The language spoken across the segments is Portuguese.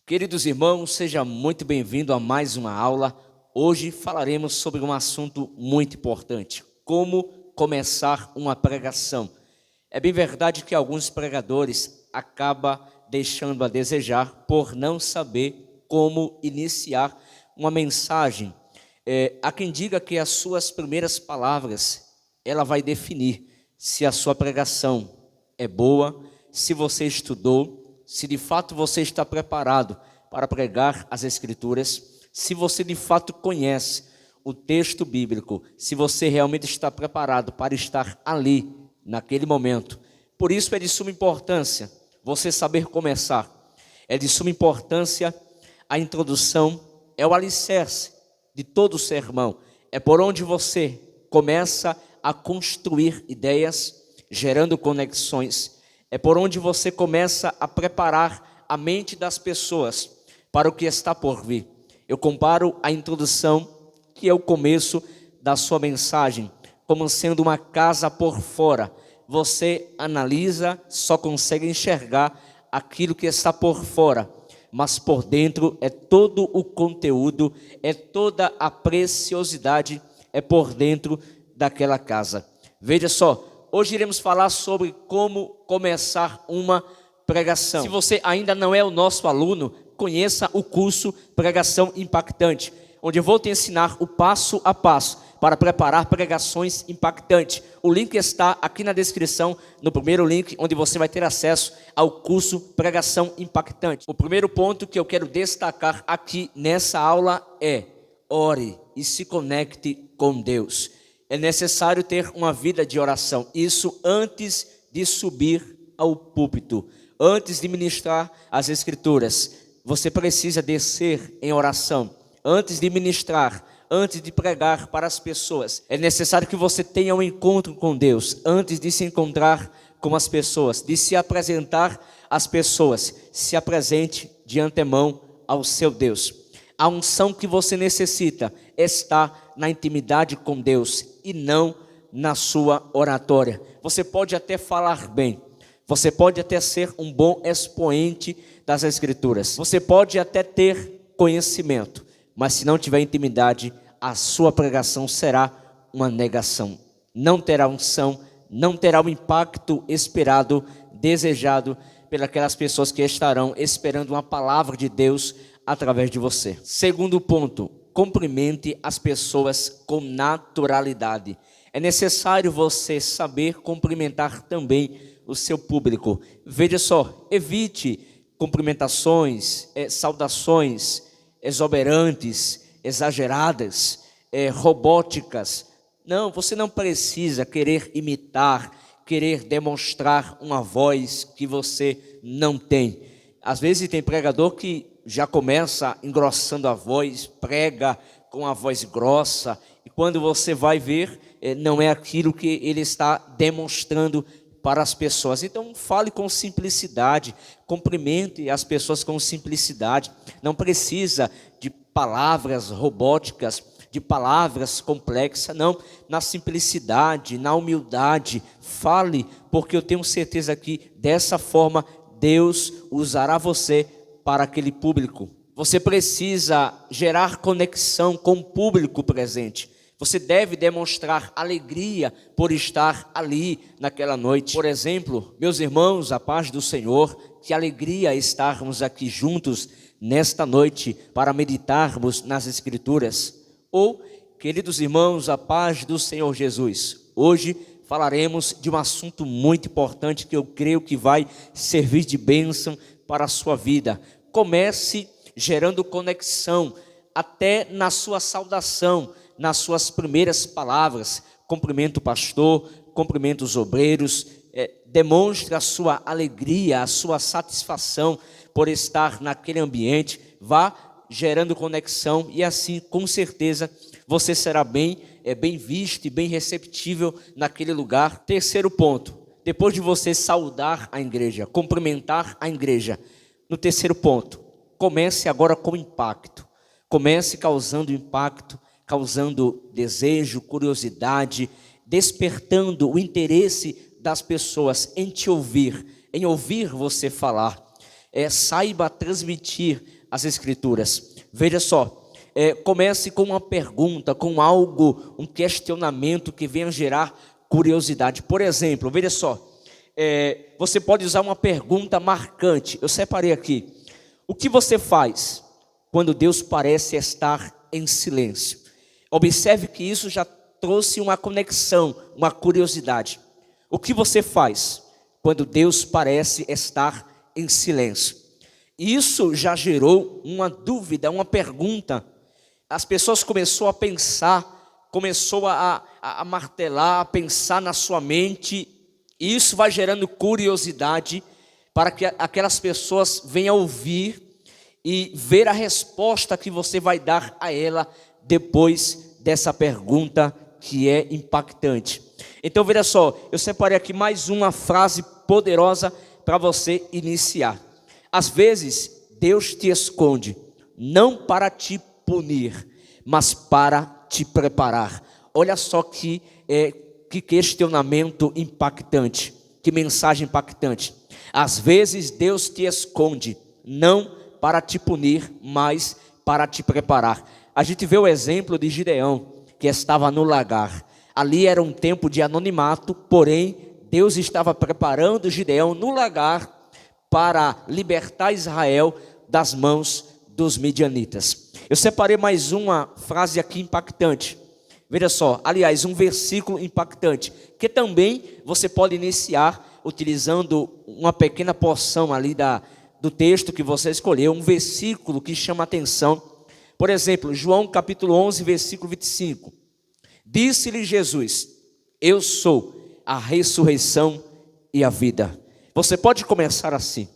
Queridos irmãos, seja muito bem-vindo a mais uma aula. Hoje falaremos sobre um assunto muito importante: como começar uma pregação. É bem verdade que alguns pregadores acabam deixando a desejar por não saber como iniciar uma mensagem. Há quem diga que as suas primeiras palavras, ela vai definir se a sua pregação é boa, se você estudou, se de fato você está preparado para pregar as Escrituras, se você de fato conhece o texto bíblico, se você realmente está preparado para estar ali, naquele momento. Por isso é de suma importância você saber começar. É de suma importância a introdução, é o alicerce de todo o sermão. É por onde você começa a construir ideias, gerando conexões. É por onde você começa a preparar a mente das pessoas para o que está por vir. Eu comparo a introdução, que é o começo da sua mensagem, como sendo uma casa por fora. Você analisa, só consegue enxergar aquilo que está por fora, mas por dentro é todo o conteúdo, é toda a preciosidade, é por dentro daquela casa. Veja só. Hoje iremos falar sobre como começar uma pregação. Se você ainda não é o nosso aluno, conheça o curso Pregação Impactante, onde eu vou te ensinar o passo a passo para preparar pregações impactantes. O link está aqui na descrição, no primeiro link, onde você vai ter acesso ao curso Pregação Impactante. O primeiro ponto que eu quero destacar aqui nessa aula é: ore e se conecte com Deus. É necessário ter uma vida de oração, isso antes de subir ao púlpito, antes de ministrar as Escrituras. Você precisa descer em oração, antes de ministrar, antes de pregar para as pessoas. É necessário que você tenha um encontro com Deus, antes de se encontrar com as pessoas, de se apresentar às pessoas. Se apresente de antemão ao seu Deus. A unção que você necessita está na intimidade com Deus e não na sua oratória. Você pode até falar bem, você pode até ser um bom expoente das Escrituras, você pode até ter conhecimento, mas se não tiver intimidade, a sua pregação será uma negação. Não terá unção, não terá o impacto esperado, desejado pelas pessoas que estarão esperando uma palavra de Deus através de você. Segundo ponto: cumprimente as pessoas com naturalidade. É necessário você saber cumprimentar também o seu público. Veja só, evite cumprimentações, saudações exuberantes, exageradas, robóticas. Não, você não precisa querer imitar, querer demonstrar uma voz que você não tem. Às vezes tem pregador que já começa engrossando a voz, prega com a voz grossa, e quando você vai ver, não é aquilo que ele está demonstrando para as pessoas. Então fale com simplicidade, cumprimente as pessoas com simplicidade. Não precisa de palavras robóticas, de palavras complexas, não. Na simplicidade, na humildade, fale, porque eu tenho certeza que dessa forma Deus usará você para aquele público. Você precisa gerar conexão com o público presente. Você deve demonstrar alegria por estar ali naquela noite. Por exemplo, meus irmãos, a paz do Senhor, que alegria estarmos aqui juntos nesta noite para meditarmos nas Escrituras. Ou, queridos irmãos, a paz do Senhor Jesus. Hoje falaremos de um assunto muito importante que eu creio que vai servir de bênção para a sua vida. Comece gerando conexão até na sua saudação, nas suas primeiras palavras. Cumprimenta o pastor, cumprimenta os obreiros, demonstre a sua alegria, a sua satisfação por estar naquele ambiente. Vá gerando conexão e assim, com certeza, você será bem visto e bem receptível naquele lugar. Terceiro ponto: depois de você saudar a igreja, cumprimentar a igreja, no terceiro ponto, comece agora com impacto. Comece causando impacto, causando desejo, curiosidade, despertando o interesse das pessoas em te ouvir, em ouvir você falar. saiba transmitir as Escrituras. Veja só, comece com uma pergunta, com algo, um questionamento que venha gerar curiosidade. Por exemplo, veja só, você pode usar uma pergunta marcante. Eu separei aqui. O que você faz quando Deus parece estar em silêncio? Observe que isso já trouxe uma conexão, uma curiosidade. O que você faz quando Deus parece estar em silêncio? Isso já gerou uma dúvida, uma pergunta. As pessoas começaram a pensar, começou a martelar, a pensar na sua mente. E isso vai gerando curiosidade para que aquelas pessoas venham ouvir e ver a resposta que você vai dar a ela depois dessa pergunta que é impactante. Então veja só, eu separei aqui mais uma frase poderosa para você iniciar. Às vezes Deus te esconde, não para te punir, mas para te preparar. Olha só que questionamento impactante, que mensagem impactante. Às vezes Deus te esconde, não para te punir, mas para te preparar. A gente vê o exemplo de Gideão, que estava no lagar. Ali era um tempo de anonimato, porém Deus estava preparando Gideão no lagar para libertar Israel das mãos dos midianitas. Eu separei mais uma frase aqui impactante. Veja só, aliás, um versículo impactante, que também você pode iniciar utilizando uma pequena porção ali do texto que você escolheu, um versículo que chama a atenção. Por exemplo, João capítulo 11, versículo 25. Disse-lhe Jesus: eu sou a ressurreição e a vida. Você pode começar assim,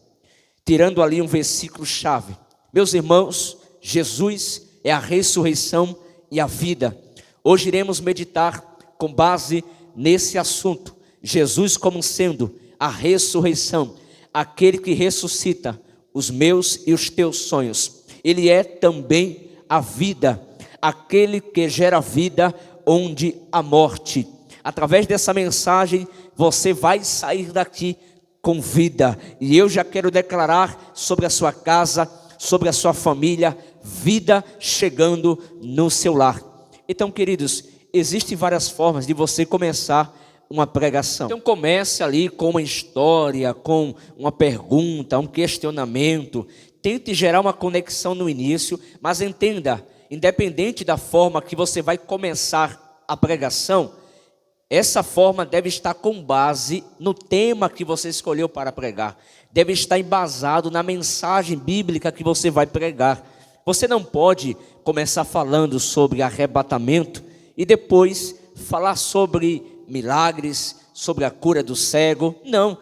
tirando ali um versículo chave. Meus irmãos, Jesus é a ressurreição e a vida. Hoje iremos meditar com base nesse assunto. Jesus como sendo a ressurreição, aquele que ressuscita os meus e os teus sonhos. Ele é também a vida, aquele que gera vida onde há morte. Através dessa mensagem você vai sair daqui com vida. E eu já quero declarar sobre a sua casa, sobre a sua família, vida chegando no seu lar. Então, queridos, existem várias formas de você começar uma pregação. Então comece ali com uma história, com uma pergunta, um questionamento. Tente gerar uma conexão no início, mas entenda, independente da forma que você vai começar a pregação, essa forma deve estar com base no tema que você escolheu para pregar. Deve estar embasado na mensagem bíblica que você vai pregar. Você não pode começar falando sobre arrebatamento e depois falar sobre milagres, sobre a cura do cego. Não,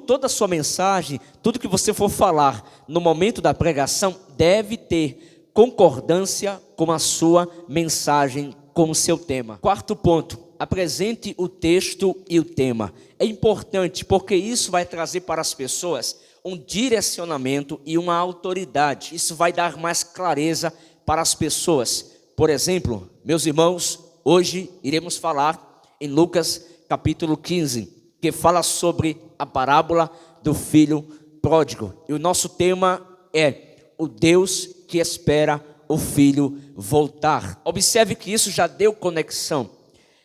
toda a sua mensagem, tudo que você for falar no momento da pregação deve ter concordância com a sua mensagem, com o seu tema. Quarto ponto, apresente o texto e o tema. É importante porque isso vai trazer para as pessoas um direcionamento e uma autoridade. Isso vai dar mais clareza para as pessoas. Por exemplo, meus irmãos, hoje iremos falar em Lucas capítulo 15, que fala sobre a parábola do filho pródigo. E o nosso tema é o Deus que espera o filho voltar. Observe que isso já deu conexão.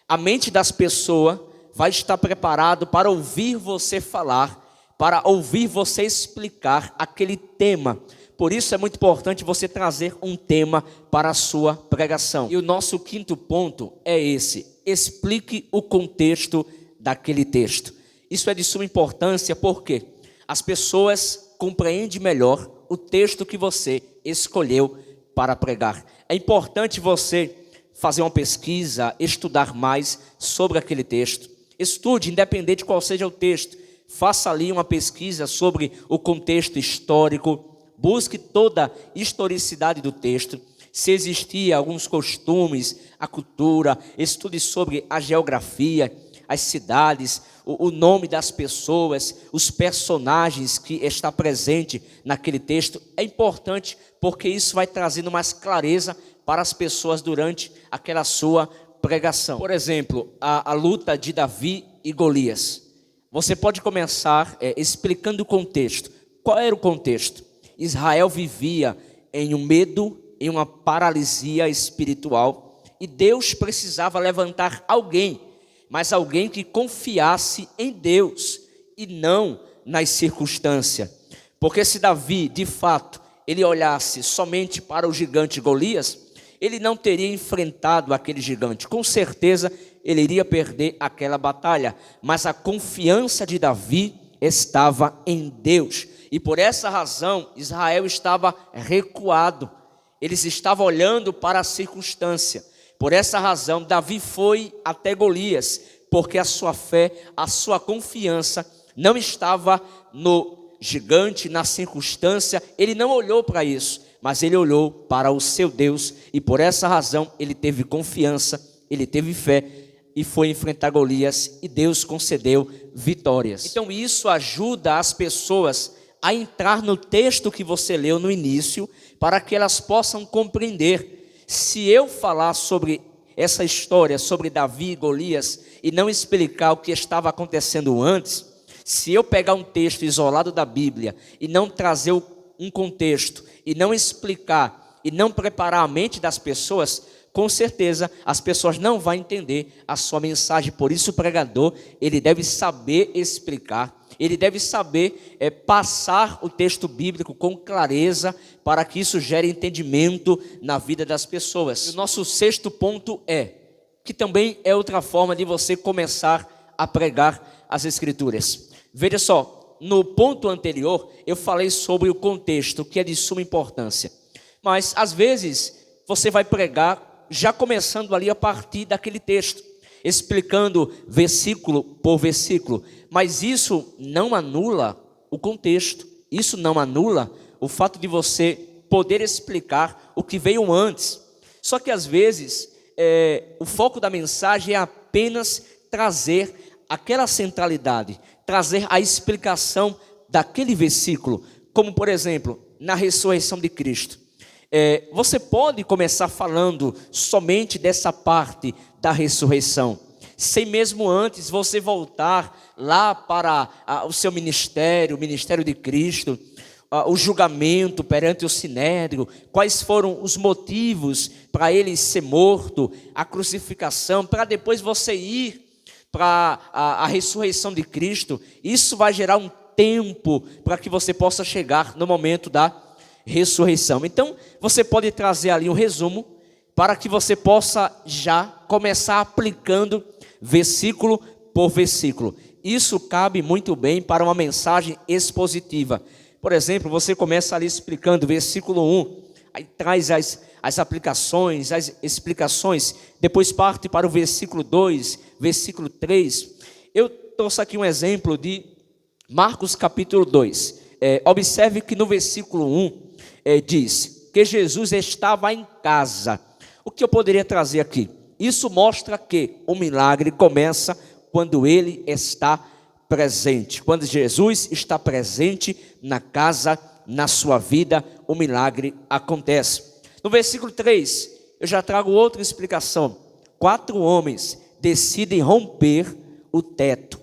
A mente das pessoas vai estar preparado para ouvir você falar, para ouvir você explicar aquele tema. Por isso é muito importante você trazer um tema para a sua pregação. E o nosso quinto ponto é esse: explique o contexto daquele texto. Isso é de suma importância porque as pessoas compreendem melhor o texto que você escolheu para pregar. É importante você fazer uma pesquisa, estudar mais sobre aquele texto. Estude, independente de qual seja o texto. Faça ali uma pesquisa sobre o contexto histórico. Busque toda a historicidade do texto. Se existia alguns costumes, a cultura, estude sobre a geografia, as cidades, o nome das pessoas, os personagens que está presente naquele texto. É importante porque isso vai trazendo mais clareza para as pessoas durante aquela sua pregação. Por exemplo, a luta de Davi e Golias. Você pode começar explicando o contexto. Qual era o contexto? Israel vivia em um medo, em uma paralisia espiritual, e Deus precisava levantar alguém, mas alguém que confiasse em Deus e não nas circunstâncias. Porque se Davi, de fato, ele olhasse somente para o gigante Golias, ele não teria enfrentado aquele gigante. Com certeza, ele iria perder aquela batalha. Mas a confiança de Davi estava em Deus. E por essa razão, Israel estava recuado. Eles estavam olhando para a circunstância. Por essa razão, Davi foi até Golias, porque a sua fé, a sua confiança não estava no gigante, na circunstância. Ele não olhou para isso, mas ele olhou para o seu Deus, e por essa razão ele teve confiança, ele teve fé e foi enfrentar Golias, e Deus concedeu vitórias. Então isso ajuda as pessoas a entrar no texto que você leu no início, para que elas possam compreender. Se eu falar sobre essa história, sobre Davi e Golias, e não explicar o que estava acontecendo antes, se eu pegar um texto isolado da Bíblia e não trazer um contexto, e não explicar, e não preparar a mente das pessoas, com certeza as pessoas não vão entender a sua mensagem. Por isso o pregador, ele deve saber explicar, ele deve saber passar o texto bíblico com clareza, para que isso gere entendimento na vida das pessoas. O nosso sexto ponto que também é outra forma de você começar a pregar as Escrituras. Veja só, no ponto anterior eu falei sobre o contexto, que é de suma importância. Mas às vezes você vai pregar já começando ali a partir daquele texto, explicando versículo por versículo. Mas isso não anula o contexto, isso não anula o fato de você poder explicar o que veio antes. Só que às vezes o foco da mensagem é apenas trazer aquela centralidade, trazer a explicação daquele versículo, como por exemplo, na ressurreição de Cristo. Você pode começar falando somente dessa parte da ressurreição, sem mesmo antes você voltar lá para o seu ministério, o ministério de Cristo, o julgamento perante o sinédrio, quais foram os motivos para ele ser morto, a crucificação, para depois você ir para a ressurreição de Cristo. Isso vai gerar um tempo para que você possa chegar no momento da ressurreição. Então, você pode trazer ali um resumo, para que você possa já começar aplicando versículo por versículo. Isso cabe muito bem para uma mensagem expositiva. Por exemplo, você começa ali explicando versículo 1, aí traz as aplicações, as explicações, depois parte para o versículo 2, versículo 3. Eu trouxe aqui um exemplo de Marcos capítulo 2. Observe que no versículo 1 diz que Jesus estava em casa. O que eu poderia trazer aqui? Isso mostra que o milagre começa quando ele está presente. Quando Jesus está presente na casa, na sua vida, o milagre acontece. No versículo 3, eu já trago outra explicação. 4 homens decidem romper o teto.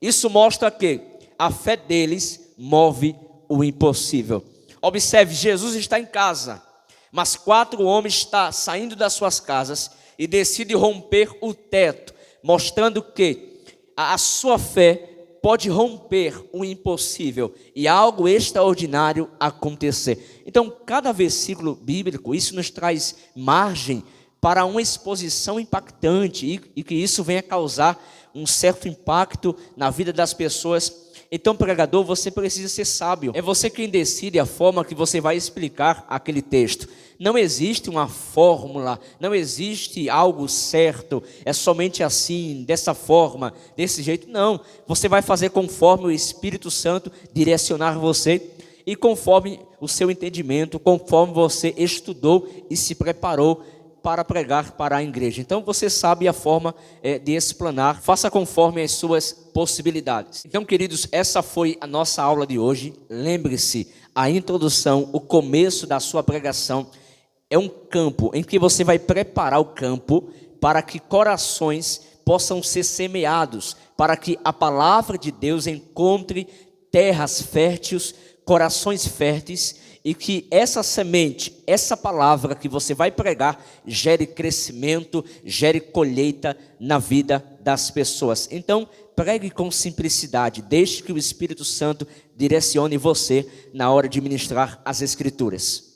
Isso mostra que a fé deles move o impossível. Observe, Jesus está em casa, mas 4 homens estão saindo das suas casas e decidem romper o teto, mostrando que a sua fé pode romper o impossível e algo extraordinário acontecer. Então, cada versículo bíblico, isso nos traz margem para uma exposição impactante e que isso venha causar um certo impacto na vida das pessoas. Então, pregador, você precisa ser sábio. É você quem decide a forma que você vai explicar aquele texto. Não existe uma fórmula, não existe algo certo, é somente assim, dessa forma, desse jeito. Não, você vai fazer conforme o Espírito Santo direcionar você e conforme o seu entendimento, conforme você estudou e se preparou para pregar para a igreja. Então você sabe a forma de explanar, faça conforme as suas possibilidades. Então, queridos, essa foi a nossa aula de hoje. Lembre-se, a introdução, o começo da sua pregação é um campo em que você vai preparar o campo para que corações possam ser semeados, para que a palavra de Deus encontre terras férteis corações férteis e que essa semente, essa palavra que você vai pregar, gere crescimento, gere colheita na vida das pessoas. Então, pregue com simplicidade, deixe que o Espírito Santo direcione você na hora de ministrar as Escrituras.